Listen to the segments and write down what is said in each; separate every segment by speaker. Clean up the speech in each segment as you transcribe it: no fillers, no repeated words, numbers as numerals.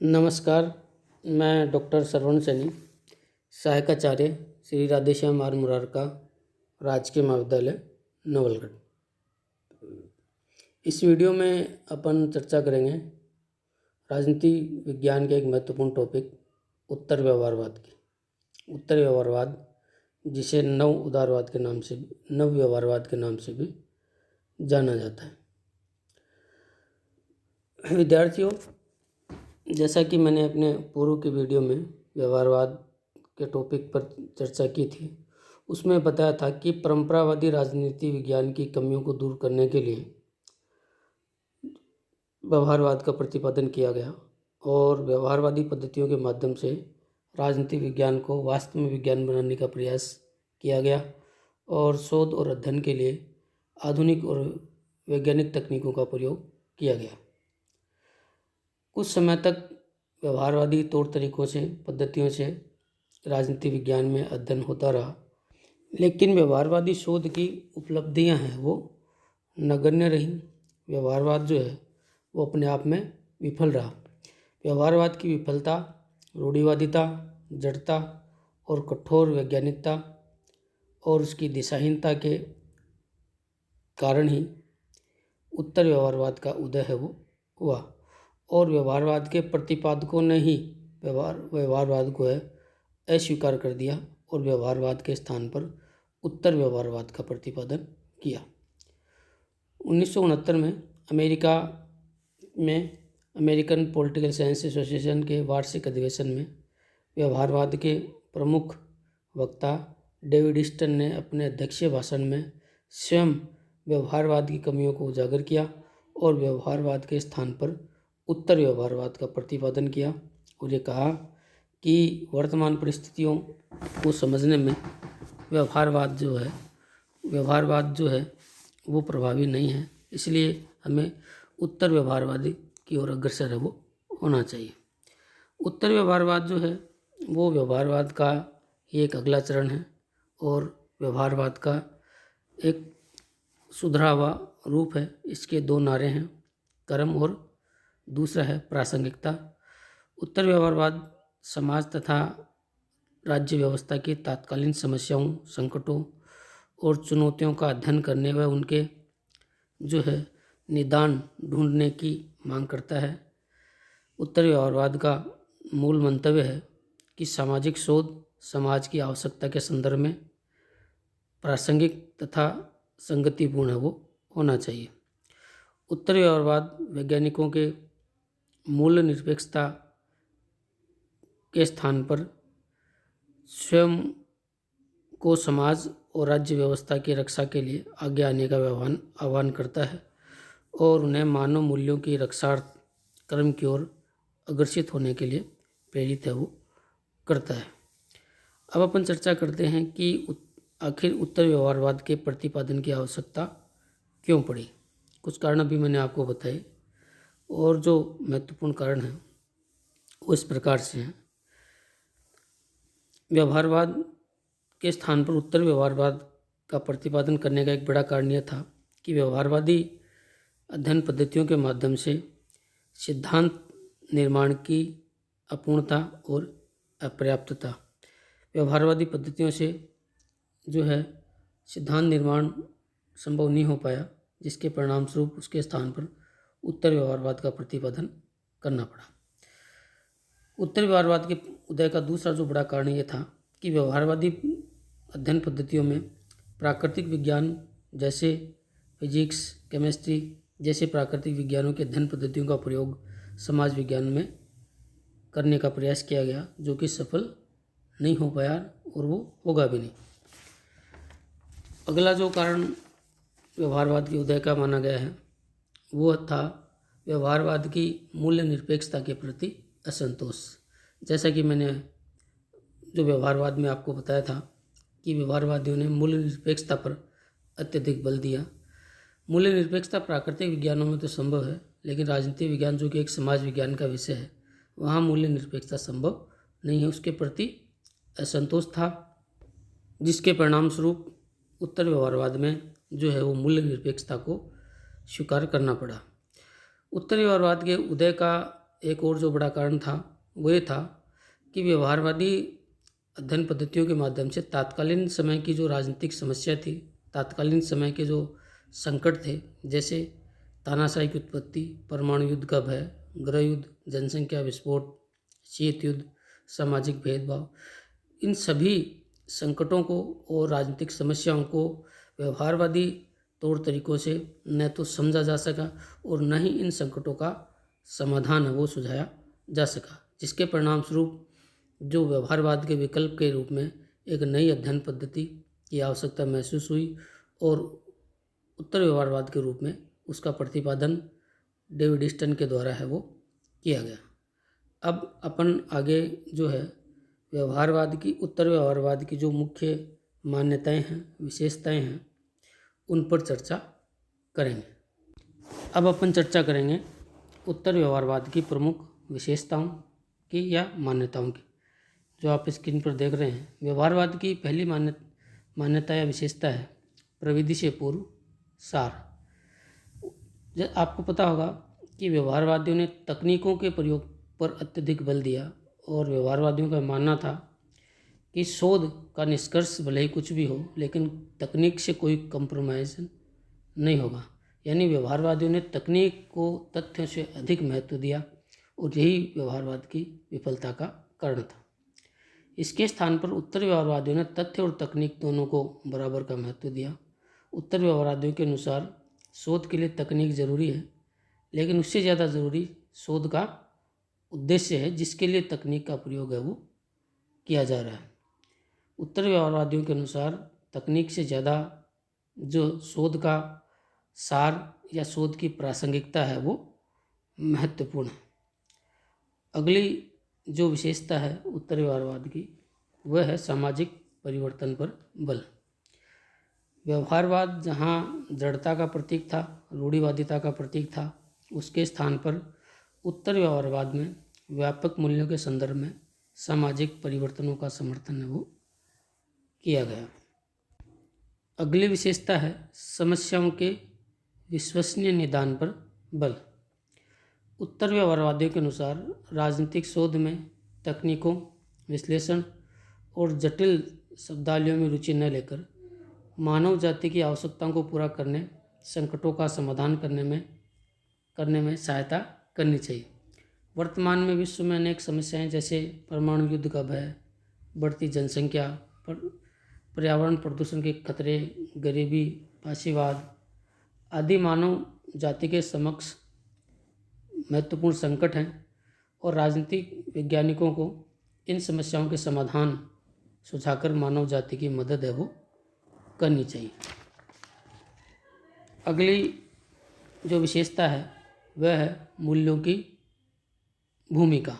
Speaker 1: नमस्कार। मैं डॉक्टर श्रवण सैनी, सहायकाचार्य श्री राधेश्याम आर मुरारका राजकीय महाविद्यालय नवलगढ़। इस वीडियो में अपन चर्चा करेंगे राजनीति विज्ञान के एक महत्वपूर्ण टॉपिक उत्तर व्यवहारवाद की। उत्तर व्यवहारवाद, जिसे नव उदारवाद के नाम से, नव व्यवहारवाद के नाम से भी जाना जाता है। विद्यार्थियों, जैसा कि मैंने अपने पूर्व के वीडियो में व्यवहारवाद के टॉपिक पर चर्चा की थी, उसमें बताया था कि परंपरावादी राजनीति विज्ञान की कमियों को दूर करने के लिए व्यवहारवाद का प्रतिपादन किया गया और व्यवहारवादी पद्धतियों के माध्यम से राजनीति विज्ञान को वास्तव में विज्ञान बनाने का प्रयास किया गया और शोध और अध्ययन के लिए आधुनिक और वैज्ञानिक तकनीकों का प्रयोग किया गया। कुछ समय तक व्यवहारवादी तौर तरीकों से, पद्धतियों से राजनीति विज्ञान में अध्ययन होता रहा, लेकिन व्यवहारवादी शोध की उपलब्धियां हैं वो नगण्य रहीं। व्यवहारवाद जो है वो अपने आप में विफल रहा। व्यवहारवाद की विफलता, रूढ़िवादिता, जड़ता और कठोर वैज्ञानिकता और उसकी दिशाहीनता के कारण ही उत्तर व्यवहारवाद का उदय है वो हुआ और व्यवहारवाद के प्रतिपादकों ने ही व्यवहारवाद को है अस्वीकार कर दिया और व्यवहारवाद के स्थान पर उत्तर व्यवहारवाद का प्रतिपादन किया। 1969 में अमेरिका में अमेरिकन पॉलिटिकल साइंस एसोसिएशन के वार्षिक अधिवेशन में व्यवहारवाद के प्रमुख वक्ता डेविड ईस्टन ने अपने अध्यक्षीय भाषण में स्वयं व्यवहारवाद की कमियों को उजागर किया और व्यवहारवाद के स्थान पर उत्तर व्यवहारवाद का प्रतिपादन किया और ये कहा कि वर्तमान परिस्थितियों को समझने में व्यवहारवाद जो है वो प्रभावी नहीं है, इसलिए हमें उत्तर व्यवहारवादी की ओर अग्रसर है वो होना चाहिए। उत्तर व्यवहारवाद जो है वो व्यवहारवाद का ही एक अगला चरण है और व्यवहारवाद का एक सुधरा हुआ रूप है। इसके दो नारे हैं, कर्म और दूसरा है प्रासंगिकता। उत्तर व्यवहारवाद समाज तथा राज्य व्यवस्था की तात्कालीन समस्याओं, संकटों और चुनौतियों का अध्ययन करने व उनके जो है निदान ढूंढने की मांग करता है। उत्तर व्यवहारवाद का मूल मंतव्य है कि सामाजिक शोध समाज की आवश्यकता के संदर्भ में प्रासंगिक तथा संगतिपूर्ण है वो होना चाहिए। उत्तर व्यवहारवाद वैज्ञानिकों के मूल्य निरपेक्षता के स्थान पर स्वयं को समाज और राज्य व्यवस्था की रक्षा के लिए आगे आने का आह्वान करता है और उन्हें मानव मूल्यों की रक्षार्थ कर्म की ओर अग्रसित होने के लिए प्रेरित है वो करता है। अब अपन चर्चा करते हैं कि आखिर उत्तर व्यवहारवाद के प्रतिपादन की आवश्यकता क्यों पड़ी। कुछ कारण अभी मैंने आपको बताए और जो महत्वपूर्ण कारण हैं वो इस प्रकार से हैं। व्यवहारवाद के स्थान पर उत्तर व्यवहारवाद का प्रतिपादन करने का एक बड़ा कारण यह था कि व्यवहारवादी अध्ययन पद्धतियों के माध्यम से सिद्धांत निर्माण की अपूर्णता और अपर्याप्तता, व्यवहारवादी पद्धतियों से जो है सिद्धांत निर्माण संभव नहीं हो पाया, जिसके परिणाम स्वरूप उसके स्थान पर उत्तर व्यवहारवाद का प्रतिपादन करना पड़ा। उत्तर व्यवहारवाद के उदय का दूसरा जो बड़ा कारण ये था कि व्यवहारवादी अध्ययन पद्धतियों में प्राकृतिक विज्ञान जैसे फिजिक्स, केमिस्ट्री जैसे प्राकृतिक विज्ञानों के अध्ययन पद्धतियों का प्रयोग समाज विज्ञान में करने का प्रयास किया गया, जो कि सफल नहीं हो पाया और वो होगा भी नहीं। अगला जो कारण व्यवहारवाद के उदय का माना गया है वो था व्यवहारवाद की मूल्य निरपेक्षता के प्रति असंतोष। जैसा कि मैंने जो व्यवहारवाद में आपको बताया था कि व्यवहारवादियों ने मूल्य निरपेक्षता पर अत्यधिक बल दिया। मूल्य निरपेक्षता प्राकृतिक विज्ञानों में तो संभव है, लेकिन राजनीति विज्ञान जो कि एक समाज विज्ञान का विषय है, वहाँ मूल्य निरपेक्षता संभव नहीं है। उसके प्रति असंतोष था, जिसके परिणाम स्वरूप उत्तर व्यवहारवाद में जो है वो मूल्य निरपेक्षता को स्वीकार करना पड़ा। उत्तर व्यवहारवाद के उदय का एक और जो बड़ा कारण था वो ये था कि व्यवहारवादी अध्ययन पद्धतियों के माध्यम से तात्कालीन समय की जो राजनीतिक समस्या थी, तात्कालीन समय के जो संकट थे, जैसे तानाशाही की उत्पत्ति, परमाणु युद्ध का भय, गृह युद्ध, जनसंख्या विस्फोट, शीत युद्ध, सामाजिक भेदभाव, इन सभी संकटों को और राजनीतिक समस्याओं को व्यवहारवादी तौर तरीकों से न तो समझा जा सका और न ही इन संकटों का समाधान है वो सुझाया जा सका, जिसके परिणाम स्वरूप जो व्यवहारवाद के विकल्प के रूप में एक नई अध्ययन पद्धति की आवश्यकता महसूस हुई और उत्तर व्यवहारवाद के रूप में उसका प्रतिपादन डेविड ईस्टन के द्वारा है वो किया गया। अब अपन आगे जो है व्यवहारवाद की, उत्तर व्यवहारवाद की जो मुख्य मान्यताएं हैं, विशेषताएं हैं, उन पर चर्चा करेंगे। अब अपन चर्चा करेंगे उत्तर व्यवहारवाद की प्रमुख विशेषताओं की या मान्यताओं की। जो आप स्क्रीन पर देख रहे हैं, व्यवहारवाद की पहली मान्यता या विशेषता है प्रविधि से पूर्व सार। जब आपको पता होगा कि व्यवहारवादियों ने तकनीकों के प्रयोग पर अत्यधिक बल दिया और व्यवहारवादियों का मानना था कि शोध का निष्कर्ष भले ही कुछ भी हो लेकिन तकनीक से कोई कंप्रोमाइज नहीं होगा। यानी व्यवहारवादियों ने तकनीक को तथ्यों से अधिक महत्व दिया और यही व्यवहारवाद की विफलता का कारण था। इसके स्थान पर उत्तर व्यवहारवादियों ने तथ्य और तकनीक दोनों को बराबर का महत्व दिया। उत्तर व्यवहारवादियों के अनुसार शोध के लिए तकनीक जरूरी है, लेकिन उससे ज़्यादा ज़रूरी शोध का उद्देश्य है जिसके लिए तकनीक का प्रयोग है वो किया जा रहा है। उत्तर व्यवहारवादियों के अनुसार तकनीक से ज़्यादा जो शोध का सार या शोध की प्रासंगिकता है वो महत्वपूर्ण है। अगली जो विशेषता है उत्तर व्यवहारवाद की वह है सामाजिक परिवर्तन पर बल। व्यवहारवाद जहाँ जड़ता का प्रतीक था, रूढ़िवादिता का प्रतीक था, उसके स्थान पर उत्तर व्यवहारवाद में व्यापक मूल्यों के संदर्भ में सामाजिक परिवर्तनों का समर्थन है वो किया गया। अगली विशेषता है समस्याओं के विश्वसनीय निदान पर बल। उत्तर व्यवहारवादियों के अनुसार राजनीतिक शोध में तकनीकों, विश्लेषण और जटिल शब्दावलियों में रुचि न लेकर मानव जाति की आवश्यकताओं को पूरा करने, संकटों का समाधान करने में सहायता करनी चाहिए। वर्तमान में विश्व में अनेक समस्याएं जैसे परमाणु युद्ध का भय, बढ़ती जनसंख्या, पर्यावरण प्रदूषण के खतरे, गरीबी, फासीवाद आदि मानव जाति के समक्ष महत्वपूर्ण संकट हैं और राजनीतिक वैज्ञानिकों को इन समस्याओं के समाधान सुझाकर मानव जाति की मदद है वो करनी चाहिए। अगली जो विशेषता है वह है मूल्यों की भूमिका।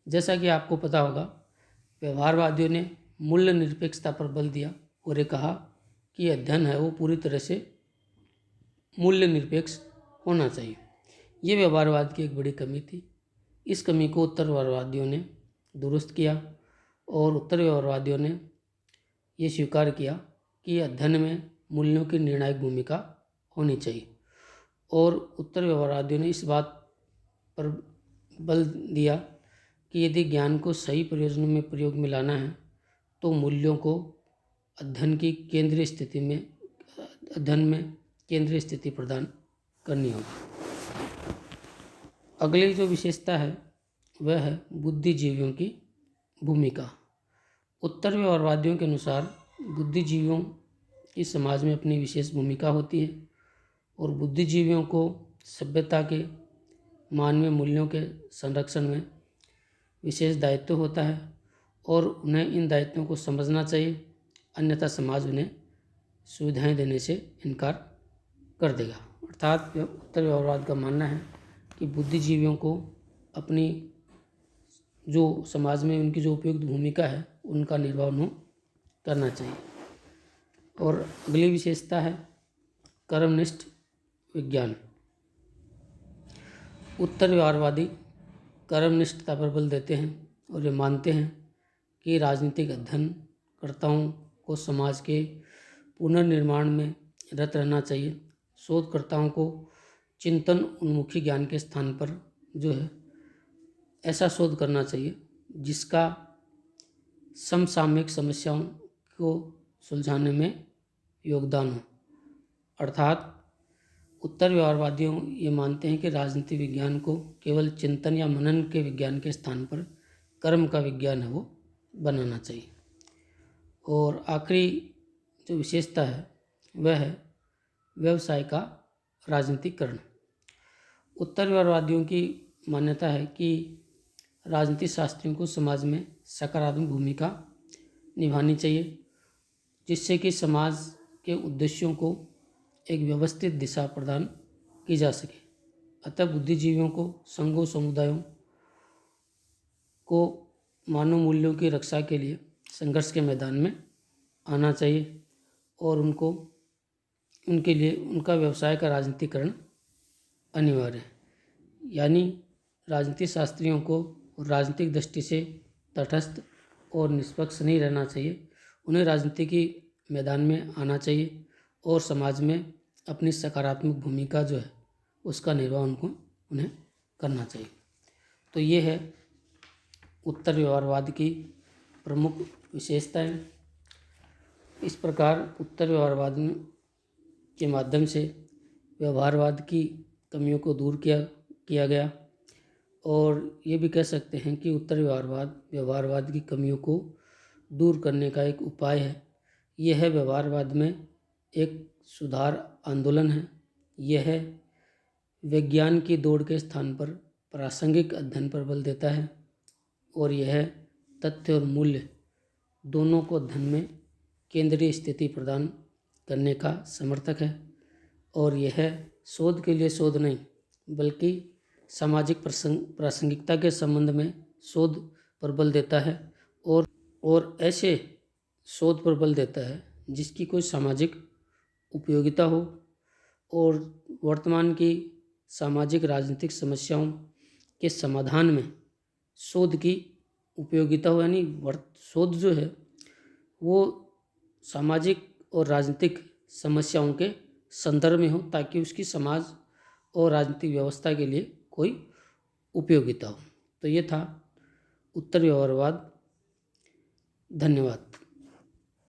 Speaker 1: जैसा कि आपको पता होगा व्यवहारवादियों ने मूल्य निरपेक्षता पर बल दिया और ये कहा कि अध्ययन है वो पूरी तरह से मूल्य निरपेक्ष होना चाहिए। ये व्यवहारवाद की एक बड़ी कमी थी। इस कमी को उत्तर व्यवहारवादियों ने दुरुस्त किया और उत्तर व्यवहारवादियों ने ये स्वीकार किया कि अध्ययन में मूल्यों की निर्णायक भूमिका होनी चाहिए और उत्तर व्यवहारवादियों ने इस बात पर बल दिया कि यदि ज्ञान को सही प्रयोजनों में प्रयोग में लाना है तो मूल्यों को अध्ययन में केंद्रीय स्थिति प्रदान करनी होगी। अगली जो विशेषता है वह है बुद्धिजीवियों की भूमिका। उत्तर व्यवहारवादियों के अनुसार बुद्धिजीवियों की समाज में अपनी विशेष भूमिका होती है और बुद्धिजीवियों को सभ्यता के मानवीय मूल्यों के संरक्षण में विशेष दायित्व होता है और उन्हें इन दायित्वों को समझना चाहिए, अन्यथा समाज उन्हें सुविधाएं देने से इनकार कर देगा। अर्थात उत्तर व्यवहारवाद का मानना है कि बुद्धिजीवियों को अपनी जो समाज में उनकी जो उपयुक्त भूमिका है उनका निर्वाह करना चाहिए। और अगली विशेषता है कर्मनिष्ठ विज्ञान। उत्तर व्यवहारवादी कर्मनिष्ठता पर बल देते हैं और ये मानते हैं कि राजनीतिक अध्ययनकर्ताओं को समाज के पुनर्निर्माण में रत रहना चाहिए। शोधकर्ताओं को चिंतन उन्मुखी ज्ञान के स्थान पर जो है ऐसा शोध करना चाहिए जिसका समसामयिक समस्याओं को सुलझाने में योगदान हो। अर्थात उत्तर व्यवहारवादियों ये मानते हैं कि राजनीति विज्ञान को केवल चिंतन या मनन के विज्ञान के स्थान पर कर्म का विज्ञान है वो बनाना चाहिए। और आखिरी जो विशेषता है वह है व्यवसाय का राजनीतिकरण। उत्तर व्यवहारवादियों की मान्यता है कि राजनीति शास्त्रियों को समाज में सकारात्मक भूमिका निभानी चाहिए, जिससे कि समाज के उद्देश्यों को एक व्यवस्थित दिशा प्रदान की जा सके। अतः बुद्धिजीवियों को संघों समुदायों को मानव मूल्यों की रक्षा के लिए संघर्ष के मैदान में आना चाहिए और उनके लिए उनका व्यवसाय का राजनीतिकरण अनिवार्य है। यानी राजनीति शास्त्रियों को राजनीतिक दृष्टि से तटस्थ और निष्पक्ष नहीं रहना चाहिए। उन्हें राजनीति की मैदान में आना चाहिए और समाज में अपनी सकारात्मक भूमिका जो है उसका निर्वाह उन्हें करना चाहिए। तो ये है उत्तर व्यवहारवाद की प्रमुख विशेषताएं। इस प्रकार उत्तर व्यवहारवाद के माध्यम से व्यवहारवाद की कमियों को दूर किया गया और ये भी कह सकते हैं कि उत्तर व्यवहारवाद की कमियों को दूर करने का एक उपाय है। यह है व्यवहारवाद में एक सुधार आंदोलन है। यह विज्ञान की दौड़ के स्थान पर प्रासंगिक अध्ययन पर बल देता है और यह तथ्य और मूल्य दोनों को अध्ययन में केंद्रीय स्थिति प्रदान करने का समर्थक है। और यह शोध के लिए शोध नहीं बल्कि सामाजिक प्रासंगिकता के संबंध में शोध पर बल देता है और ऐसे शोध पर बल देता है जिसकी कोई सामाजिक उपयोगिता हो और वर्तमान की सामाजिक राजनीतिक समस्याओं के समाधान में शोध की उपयोगिता हो। यानी शोध जो है वो सामाजिक और राजनीतिक समस्याओं के संदर्भ में हो ताकि उसकी समाज और राजनीतिक व्यवस्था के लिए कोई उपयोगिता हो। तो ये था उत्तर व्यवहारवाद। धन्यवाद।